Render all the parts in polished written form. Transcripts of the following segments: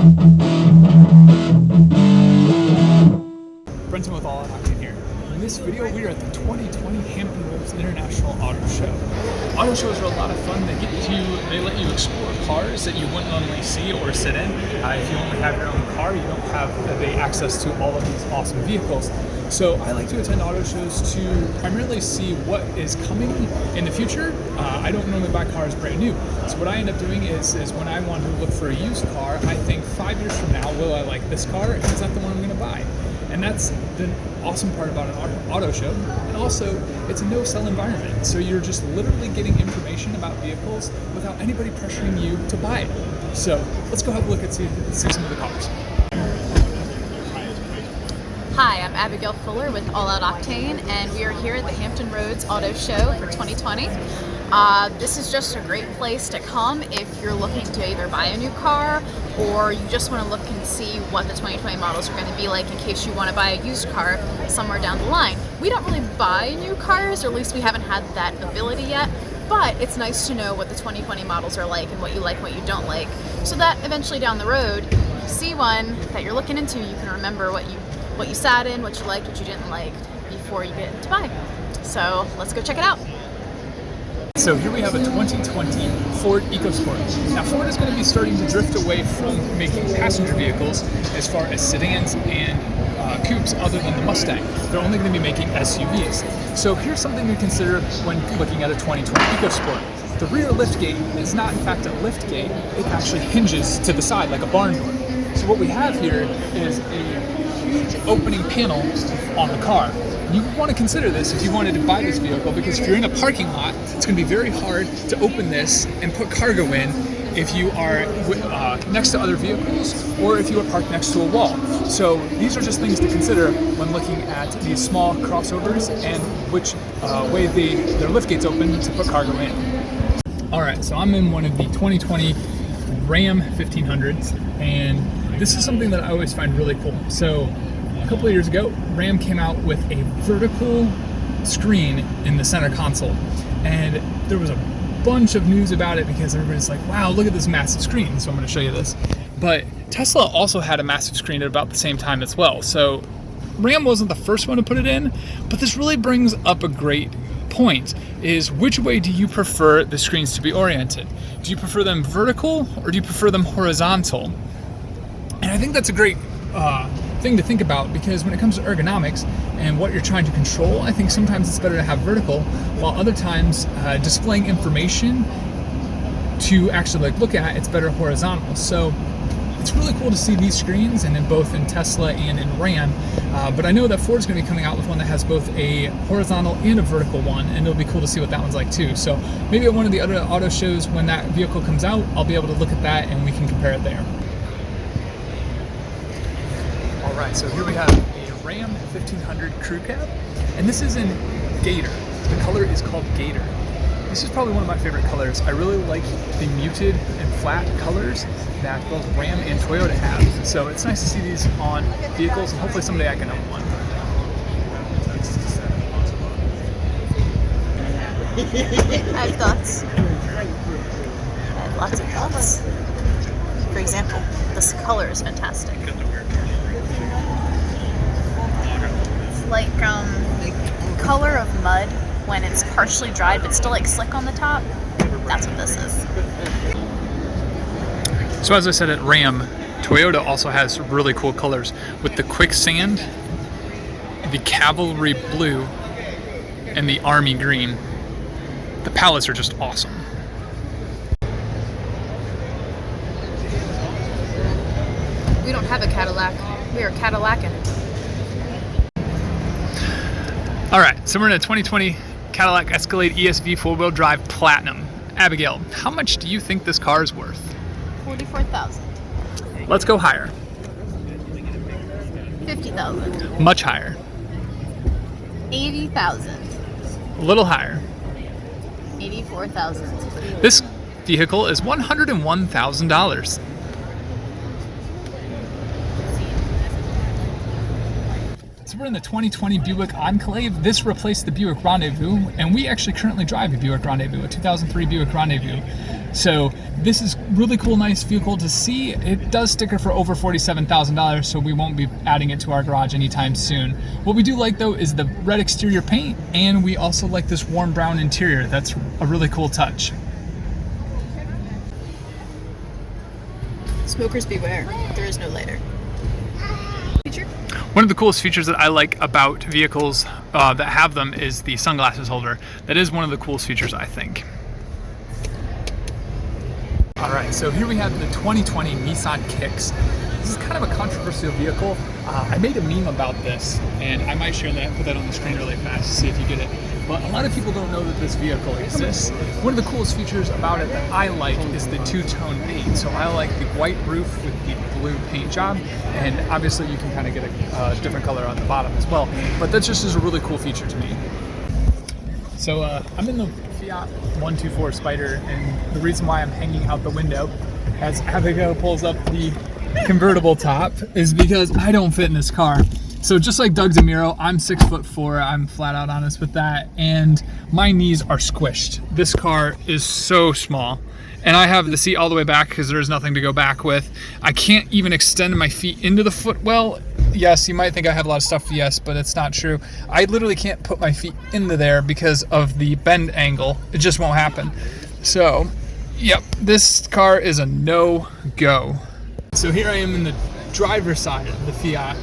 Brenton with All Out Octane here. In this video, we are at the 2020 Hampton International Auto Show. Auto shows are a lot of fun. They let you explore cars that you wouldn't normally see or sit in. If you only have your own car, you don't have the access to all of these awesome vehicles. So I like to attend auto shows to primarily see what is coming in the future. I don't normally buy cars brand new. So what I end up doing is when I want to look for a used car, I think 5 years from now, will I like this car? Is that the one I'm going to buy? And that's the awesome part about an auto show. And also, it's a no-sell environment. So you're just literally getting information about vehicles without anybody pressuring you to buy it. So let's go have a look and see some of the cars. Hi, I'm Abigail Fuller with All Out Octane, and we are here at the Hampton Roads Auto Show for 2020. This is just a great place to come if you're looking to either buy a new car or you just want to look and see what the 2020 models are going to be like in case you want to buy a used car somewhere down the line. We don't really buy new cars, or at least we haven't had that ability yet, but it's nice to know what the 2020 models are like and what you like and what you don't like, so that eventually down the road, if you see one that you're looking into, you can remember what you sat in, what you liked, what you didn't like before you get to buy. So let's go check it out. So here we have a 2020 Ford EcoSport. Now Ford is going to be starting to drift away from making passenger vehicles as far as sedans and coupes other than the Mustang. They're only going to be making SUVs. So here's something to consider when looking at a 2020 EcoSport. The rear liftgate is not in fact a liftgate, it actually hinges to the side like a barn door. So what we have here is a opening panel on the car. You want to consider this if you wanted to buy this vehicle, because if you're in a parking lot, it's going to be very hard to open this and put cargo in if you are next to other vehicles or if you are parked next to a wall. So these are just things to consider when looking at these small crossovers and which way their liftgate's open to put cargo in. Alright, so I'm in one of the 2020 Ram 1500s, and this is something that I always find really cool. So a couple of years ago, Ram came out with a vertical screen in the center console, and there was a bunch of news about it because everybody's like, wow, look at this massive screen. So I'm going to show you this. But Tesla also had a massive screen at about the same time as well. So Ram wasn't the first one to put it in, but this really brings up a great point, is which way do you prefer the screens to be oriented? Do you prefer them vertical or do you prefer them horizontal? And I think that's a great thing to think about, because when it comes to ergonomics and what you're trying to control, I think sometimes it's better to have vertical, while other times displaying information to actually look at, it's better horizontal. So it's really cool to see these screens, and in both in Tesla and in Ram, but I know that Ford's going to be coming out with one that has both a horizontal and a vertical one, and it'll be cool to see what that one's like too. So maybe at one of the other auto shows when that vehicle comes out, I'll be able to look at that and we can compare it there. Alright, so here we have a Ram 1500 crew cab, and this is in Gator. The color is called Gator. This is probably one of my favorite colors. I really like the muted and flat colors that both Ram and Toyota have. So it's nice to see these on vehicles, and hopefully someday I can own one. I have thoughts. I have lots of thoughts. For example, this color is fantastic. It's like color of mud when it's partially dried but still like slick on the top. That's what this is. So as I said, at Ram, Toyota also has really cool colors with the quicksand, the cavalry blue, and the army green. The palettes are just awesome. We don't have a Cadillac. We are Cadillacin'. Alright, so we're in a 2020 Cadillac Escalade ESV 4-wheel drive Platinum. Abigail, how much do you think this car is worth? $44,000. Let's go higher. $50,000. Much higher. $80,000. A little higher. $84,000. This vehicle is $101,000. So we're in the 2020 Buick Enclave. This replaced the Buick Rendezvous, and we actually currently drive a Buick Rendezvous, a 2003 Buick Rendezvous. So this is really cool, nice vehicle to see. It does sticker for over $47,000, so we won't be adding it to our garage anytime soon. What we do like though is the red exterior paint, and we also like this warm brown interior. That's a really cool touch. Smokers beware, there is no lighter. Feature? One of the coolest features that I like about vehicles that have them is the sunglasses holder. That is one of the coolest features, I think. All right, so here we have the 2020 Nissan Kicks. This is kind of a controversial vehicle. I made a meme about this, and I might share that, put that on the screen really fast to see if you get it. But a lot of people don't know that this vehicle exists. One of the coolest features about it that I like is the two-tone paint. So I like the white roof with the blue paint job, and obviously you can kind of get a different color on the bottom as well. But that just is a really cool feature to me. So I'm in the Fiat 124 Spider, and the reason why I'm hanging out the window as Abigail pulls up the convertible top is because I don't fit in this car. So just like Doug Zamiro, I'm 6'4". I'm flat out honest with that, and my knees are squished. This car is so small, and I have the seat all the way back because there's nothing to go back with. I can't even extend my feet into the footwell. Yes, you might think I have a lot of stuff, yes, but it's not true. I literally can't put my feet into there because of the bend angle. It just won't happen. So, yep, this car is a no-go. So here I am in the driver's side of the Fiat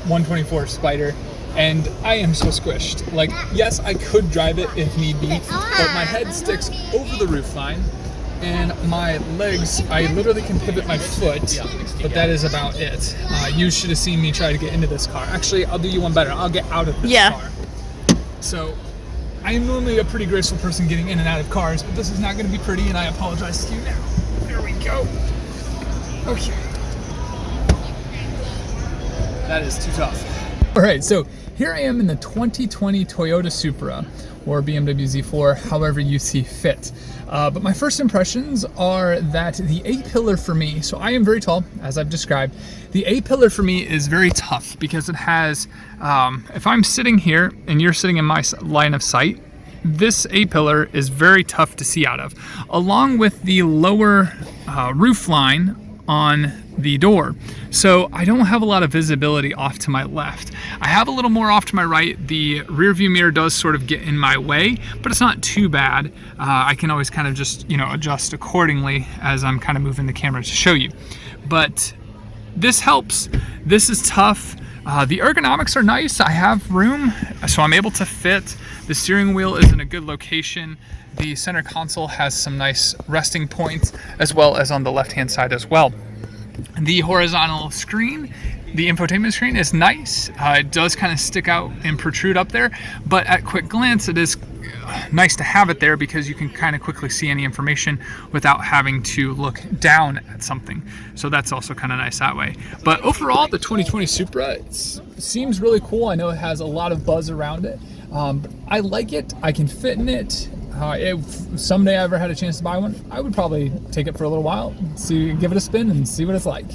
124 Spider, and I am so squished. Like, yes, I could drive it if need be, but my head sticks over the roofline, and my legs, I literally can pivot my foot, but that is about it. You should have seen me try to get into this car. Actually, I'll do you one better. I'll get out of this car. So, I am normally a pretty graceful person getting in and out of cars, but this is not going to be pretty, and I apologize to you now. There we go. Okay. That is too tough. All right, so here I am in the 2020 Toyota Supra, or BMW Z4, however you see fit. But my first impressions are that the A-pillar for me, so I am very tall, as I've described. The A-pillar for me is very tough because it has, if I'm sitting here and you're sitting in my line of sight, this A-pillar is very tough to see out of, along with the lower roof line on the door. So I don't have a lot of visibility off to my left. I have a little more off to my right. The rear view mirror does sort of get in my way, but it's not too bad. I can always kind of just, adjust accordingly as I'm kind of moving the camera to show you. But this helps. This is tough. The ergonomics are nice. I have room, so I'm able to fit. The steering wheel is in a good location. The center console has some nice resting points, as well as on the left-hand side as well. The horizontal screen, the infotainment screen, is nice. It does kind of stick out and protrude up there, but at quick glance, it is nice to have it there because you can kind of quickly see any information without having to look down at something. So that's also kind of nice that way. But overall, the 2020 Supra seems really cool. I know it has a lot of buzz around it. I like it. I can fit in it. If someday I ever had a chance to buy one, I would probably take it for a little while, give it a spin and see what it's like.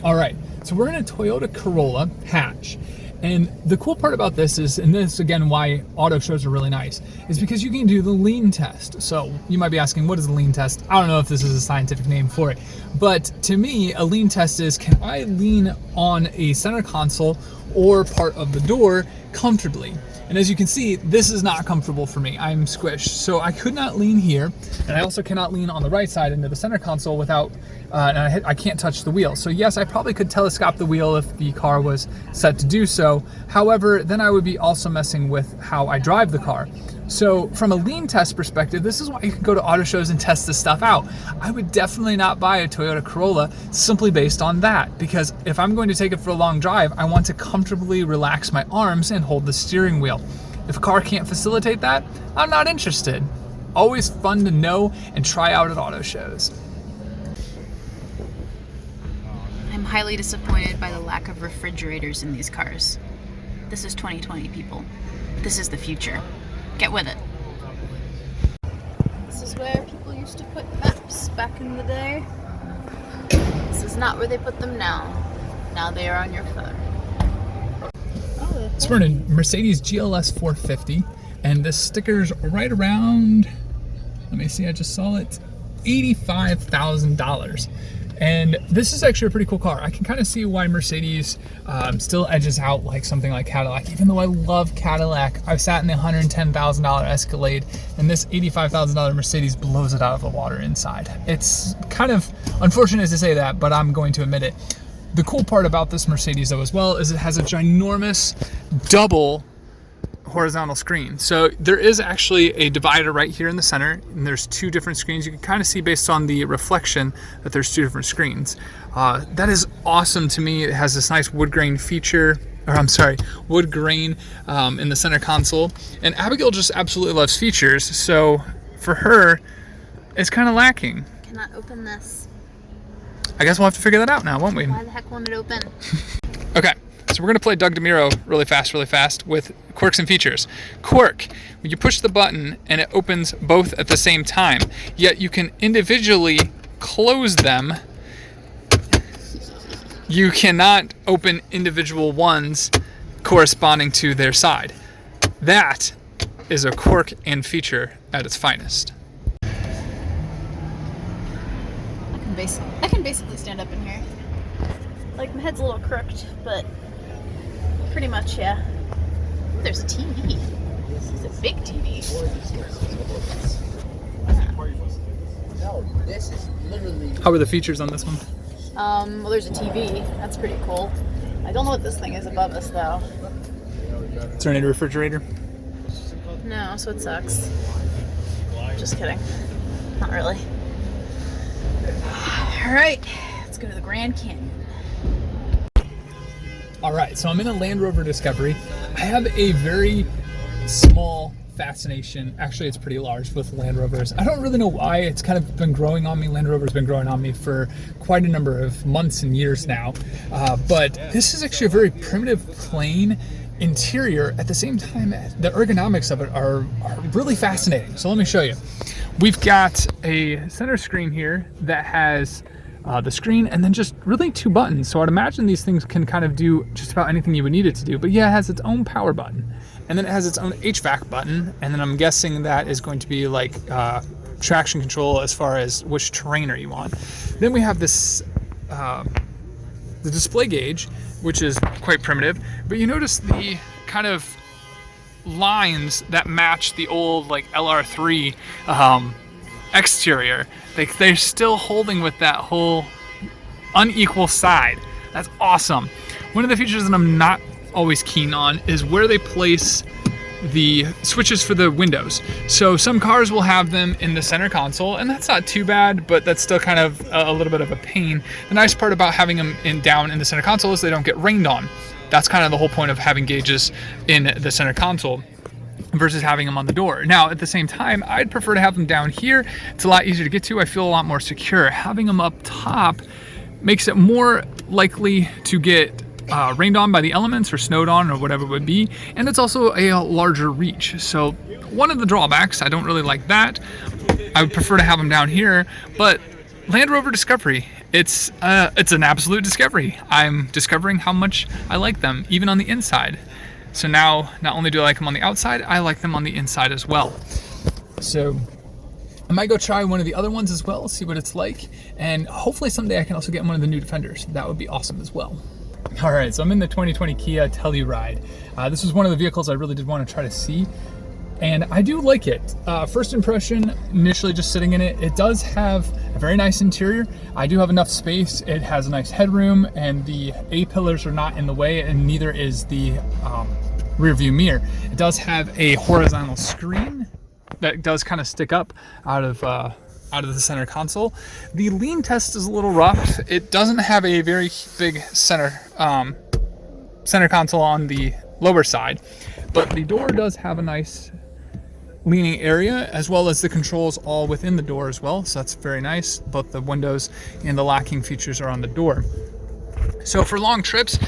All right, so we're in a Toyota Corolla hatch. And the cool part about this is, and this again why auto shows are really nice, is because you can do the lean test. So you might be asking, what is the lean test? I don't know if this is a scientific name for it, but to me, a lean test is, can I lean on a center console or part of the door comfortably? And as you can see, this is not comfortable for me. I'm squished. So I could not lean here, and I also cannot lean on the right side into the center console without, I can't touch the wheel. So yes, I probably could telescope the wheel if the car was set to do so. However, then I would be also messing with how I drive the car. So from a lean test perspective, this is why you can go to auto shows and test this stuff out. I would definitely not buy a Toyota Corolla simply based on that, because if I'm going to take it for a long drive, I want to comfortably relax my arms and hold the steering wheel. If a car can't facilitate that, I'm not interested. Always fun to know and try out at auto shows. I'm highly disappointed by the lack of refrigerators in these cars. This is 2020, people. This is the future. Get with it. This is where people used to put maps back in the day. This is not where they put them now. Now they are on your phone. Oh, So we're in a Mercedes GLS 450, and this sticker's right around, let me see, I just saw it, $85,000. And this is actually a pretty cool car. I can kind of see why Mercedes still edges out like something like Cadillac. Even though I love Cadillac, I've sat in the $110,000 Escalade, and this $85,000 Mercedes blows it out of the water inside. It's kind of unfortunate to say that, but I'm going to admit it. The cool part about this Mercedes though as well is it has a ginormous double horizontal screen. So there is actually a divider right here in the center, and there's two different screens. You can kind of see based on the reflection that there's two different screens. That is awesome to me. It has this nice wood grain feature, or I'm sorry, wood grain in the center console. And Abigail just absolutely loves features, so for her, it's kind of lacking. Cannot open this. I guess we'll have to figure that out now, won't we? Why the heck won't it open? Okay. So we're gonna play Doug DeMuro really fast with quirks and features. Quirk, when you push the button and it opens both at the same time, yet you can individually close them. You cannot open individual ones corresponding to their side. That is a quirk and feature at its finest. I can basically stand up in here. Like, my head's a little crooked, but pretty much, yeah. Ooh, there's a TV. It's a big TV. How are the features on this one? Well, there's a TV. That's pretty cool. I don't know what this thing is above us, though. Is there any refrigerator? No, so it sucks. Just kidding. Not really. Alright, let's go to the Grand Canyon. Alright, so I'm in a Land Rover Discovery. I have a very small fascination, actually it's pretty large, with Land Rovers. I don't really know why, it's kind of been growing on me. Land Rover's been growing on me for quite a number of months and years now. But this is actually a very primitive, plain interior. At the same time, the ergonomics of it are really fascinating. So let me show you. We've got a center screen here that has the screen and then just really two buttons. So I'd imagine these things can kind of do just about anything you would need it to do. But yeah, it has its own power button. And then it has its own HVAC button. And then I'm guessing that is going to be like traction control as far as which terrainer you want. Then we have this, the display gauge, which is quite primitive. But you notice the kind of lines that match the old like LR3 exterior. They're still holding with that whole unequal side. That's awesome. One of the features that I'm not always keen on is where they place the switches for the windows. So some cars will have them in the center console, and that's not too bad, but that's still kind of a little bit of a pain. The nice part about having them down in the center console is they don't get rained on. That's kind of the whole point of having gauges in the center console versus having them on the door. Now, at the same time, I'd prefer to have them down here. It's a lot easier to get to. I feel a lot more secure. Having them up top makes it more likely to get rained on by the elements or snowed on or whatever it would be. And it's also a larger reach. So one of the drawbacks, I don't really like that. I would prefer to have them down here, but Land Rover Discovery, it's an absolute discovery. I'm discovering how much I like them, even on the inside. So now, not only do I like them on the outside, I like them on the inside as well. So I might go try one of the other ones as well, see what it's like. And hopefully someday I can also get one of the new Defenders. That would be awesome as well. All right, so I'm in the 2020 Kia Telluride. This was one of the vehicles I really did want to try to see. And I do like it. First impression, initially just sitting in it, it does have a very nice interior. I do have enough space. It has a nice headroom, and the A-pillars are not in the way, and neither is the rear view mirror. It does have a horizontal screen that does kind of stick up out of the center console. The lean test is a little rough. It doesn't have a very big center console on the lower side, but the door does have a nice leaning area, as well as the controls all within the door as well. So that's very nice. Both the windows and the locking features are on the door. So for long trips,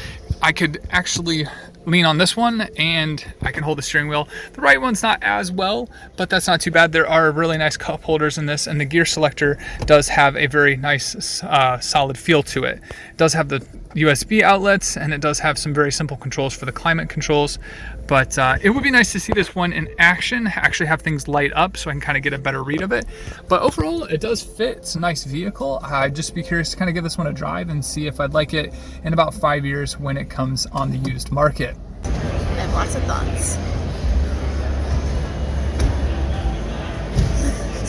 I could actually lean on this one and I can hold the steering wheel. The right one's not as well, but that's not too bad. There are really nice cup holders in this, and the gear selector does have a very nice solid feel to it. It does have the USB outlets, and it does have some very simple controls for the climate controls. But it would be nice to see this one in action, actually have things light up so I can kind of get a better read of it. But overall, it does fit. It's a nice vehicle. I'd just be curious to kind of give this one a drive and see if I'd like it in about 5 years when it comes on the used market. I have lots of thoughts.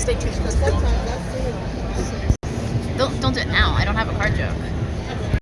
Stay tuned.